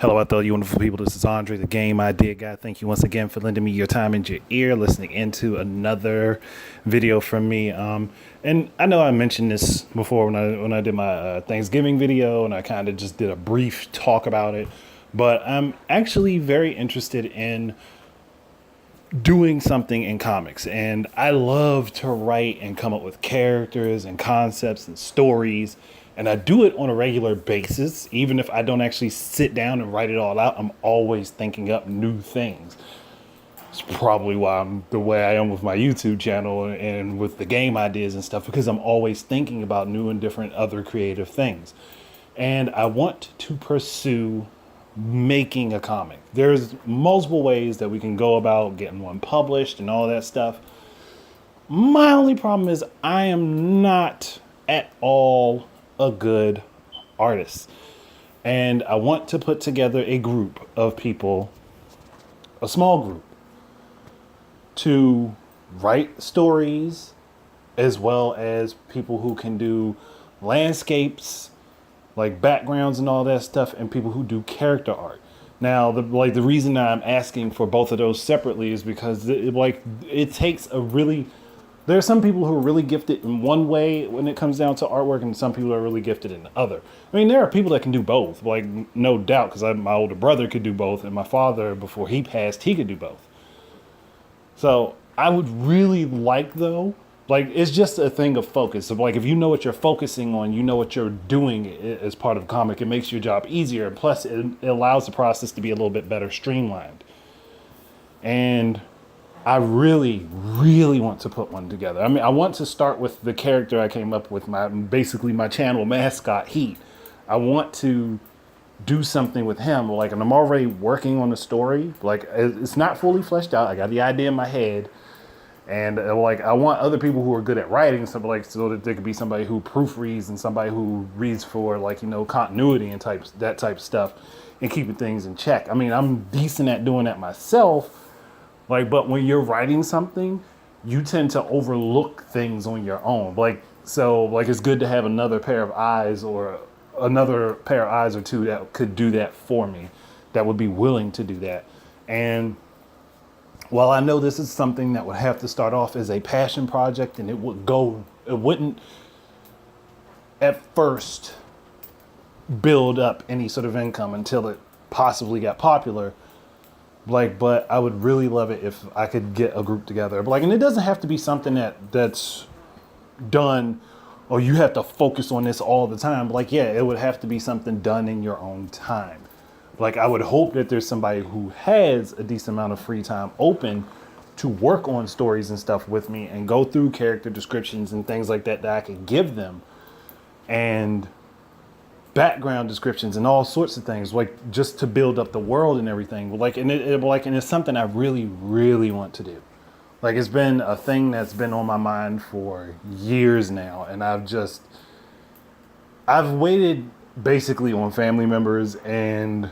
Hello out there, you wonderful people. This is Andre, the game idea guy. Thank you once again for lending me your time and your ear, listening into another video from me. And I know I mentioned this before when I did my Thanksgiving video, and I kind of just did a brief talk about it. But I'm actually very interested in doing something in comics, and I love to write and come up with characters and concepts and stories, and I do it on a regular basis. Even if I don't actually sit down and write it all out, I'm always thinking up new things. It's probably why I'm the way I am with my YouTube channel and with the game ideas and stuff, because I'm always thinking about new and different other creative things. And I want to pursue making a comic. There's multiple ways that we can go about getting one published and all that stuff. My only problem is I am not at all a good artist. And I want to put together a group of people, a small group, to write stories, as well as people who can do landscapes, like backgrounds and all that stuff, and people who do character art. Now, the reason I'm asking for both of those separately is because it takes a really. There are some people who are really gifted in one way when it comes down to artwork, and some people are really gifted in the other. I mean, there are people that can do both, like no doubt, because my older brother could do both, and my father, before he passed, he could do both. So I would really like, though, it's just a thing of focus. So if you know what you're focusing on, you know what you're doing as part of a comic, it makes your job easier. Plus, it allows the process to be a little bit better streamlined. And I really, really want to put one together. I mean, I want to start with the character I came up with, basically my channel mascot, Heat. I want to do something with him. And I'm already working on the story. It's not fully fleshed out. I got the idea in my head. And I want other people who are good at writing, so that there could be somebody who proofreads and somebody who reads for continuity and that type of stuff, and keeping things in check. I mean, I'm decent at doing that myself. But when you're writing something, you tend to overlook things on your own. It's good to have another pair of eyes or two that could do that for me, that would be willing to do that. And while I know this is something that would have to start off as a passion project, and it wouldn't at first build up any sort of income until it possibly got popular. But I would really love it if I could get a group together. And it doesn't have to be something that's done, or you have to focus on this all the time. It would have to be something done in your own time. I would hope that there's somebody who has a decent amount of free time open to work on stories and stuff with me and go through character descriptions and things like that I could give them, and background descriptions and all sorts of things, just to build up the world and everything. And it's something I really, really want to do. It's been a thing that's been on my mind for years now, and I've waited basically on family members, and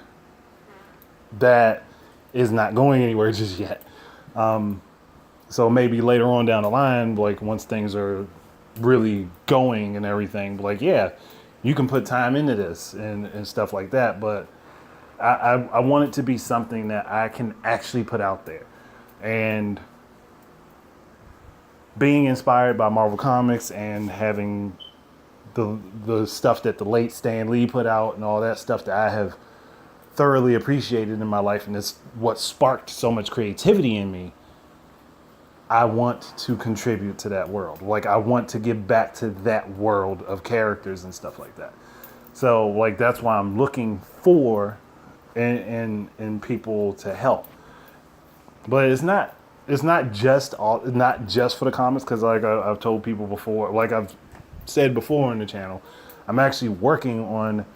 that is not going anywhere just yet. So maybe later on down the line, once things are really going and everything, yeah, you can put time into this and stuff like that. But I want it to be something that I can actually put out there. And being inspired by Marvel Comics and having the stuff that the late Stan Lee put out and all that stuff that I have thoroughly appreciated in my life, and it's what sparked so much creativity in me, I want to contribute to that world. I want to give back to that world of characters and stuff like that. So that's why I'm looking for in people to help. But it's not just for the comics, because I've told people before, I've said before on the channel, I'm actually working on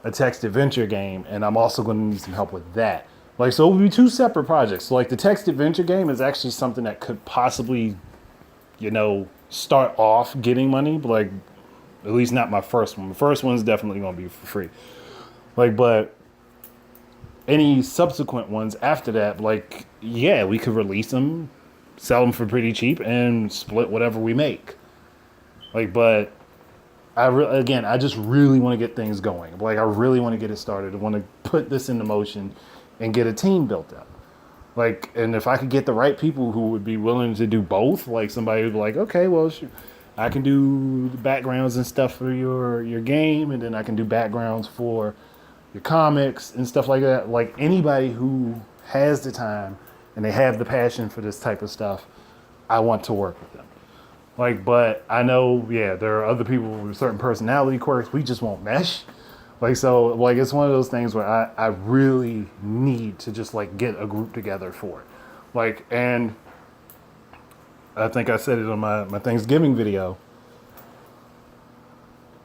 a text adventure game, and I'm also going to need some help with that. So it will be two separate projects. The text adventure game is actually something that could possibly, start off getting money, but at least not my first one. The first one is definitely going to be for free. But any subsequent ones after that, yeah, we could release them, sell them for pretty cheap, and split whatever we make. But again, I just really want to get things going. Like I really want to get it started. I want to put this into motion and get a team built up. Like, and if I could get the right people who would be willing to do both, like somebody who's like, okay, well, shoot, I can do the backgrounds and stuff for your game, and then I can do backgrounds for your comics and stuff like that. Like anybody who has the time and they have the passion for this type of stuff, I want to work with them. Like, but I know, yeah, there are other people with certain personality quirks. We just won't mesh. Like, so, like, it's one of those things where I really need to just, like, get a group together for it. Like, and I think I said it on my Thanksgiving video.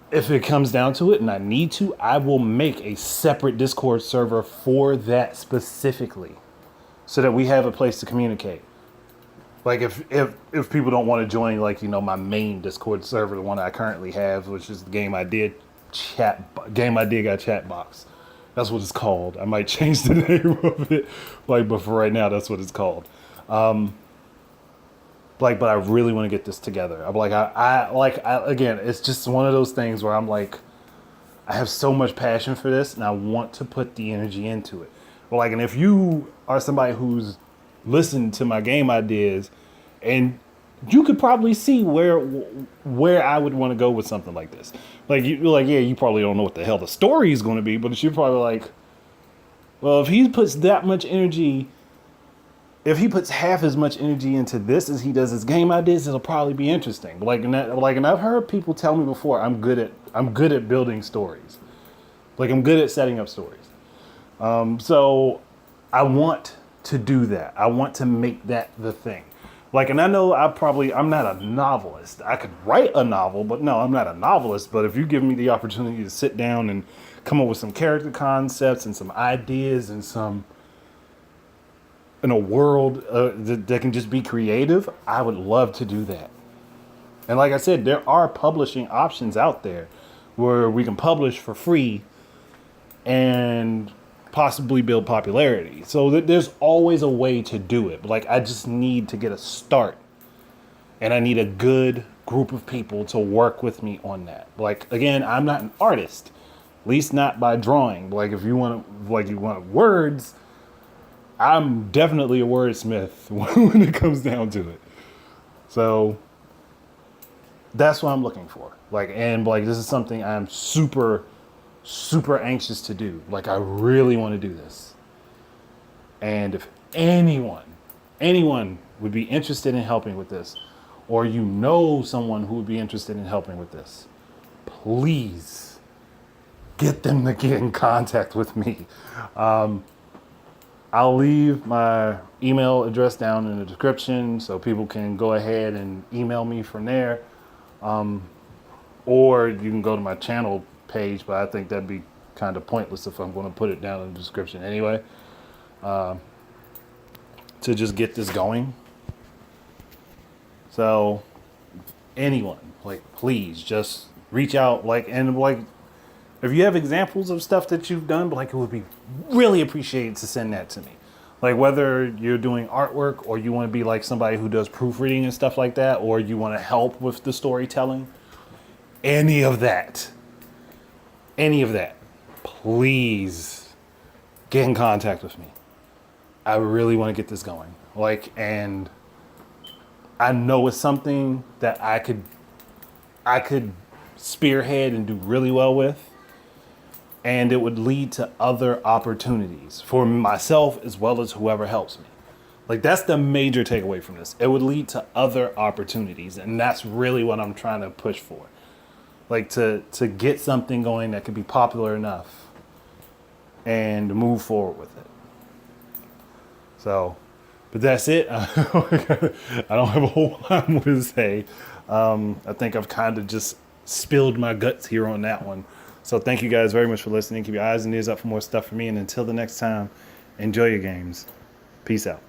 If it comes down to it and I need to, I will make a separate Discord server for that specifically so that we have a place to communicate. Like if people don't want to join, like, you know, my main Discord server, the one I currently have, which is the Game Idea got chat box. That's what it's called. I might change the name of it, like, but for right now, that's what it's called. Like, but I really want to get this together. I'm like, again, it's just one of those things where I'm like, I have so much passion for this, and I want to put the energy into it. But like, and if you are somebody who's listened to my game ideas, and you could probably see where I would want to go with something like this. Like, you're like, yeah, you probably don't know what the hell the story is going to be, but you're probably like, well, if he puts that much energy, if he puts half as much energy into this as he does his game ideas, it'll probably be interesting. And I've heard people tell me before, I'm good at building stories. Like, I'm good at setting up stories. So I want to do that. I want to make that the thing. Like, and I know I'm not a novelist. I could write a novel, but no, I'm not a novelist. But if you give me the opportunity to sit down and come up with some character concepts and some ideas and some, in a world that can just be creative, I would love to do that. And like I said, there are publishing options out there where we can publish for free and possibly build popularity. So there's always a way to do it. But like, I just need to get a start, and I need a good group of people to work with me on that. Like, again, I'm not an artist, at least not by drawing. Like, if you want words, I'm definitely a wordsmith when it comes down to it. So that's what I'm looking for. Like, and like, this is something I'm super anxious to do. Like, I really want to do this. And if anyone would be interested in helping with this, or you know someone who would be interested in helping with this, please get them to get in contact with me. I'll leave my email address down in the description so people can go ahead and email me from there. Or you can go to my channel page, but I think that'd be kind of pointless if I'm going to put it down in the description anyway, to just get this going. So anyone, like, please just reach out, like, and like, if you have examples of stuff that you've done, like, it would be really appreciated to send that to me. Like, whether you're doing artwork or you want to be like somebody who does proofreading and stuff like that, or you want to help with the storytelling, any of that, please get in contact with me. I really want to get this going. Like, and I know it's something that I could spearhead and do really well with. And it would lead to other opportunities for myself as well as whoever helps me. Like, that's the major takeaway from this. It would lead to other opportunities. And that's really what I'm trying to push for. Like, to get something going that could be popular enough and move forward with it. So, but that's it. I don't have a whole lot more to say. I think I've kind of just spilled my guts here on that one. So thank you guys very much for listening. Keep your eyes and ears up for more stuff from me. And until the next time, enjoy your games. Peace out.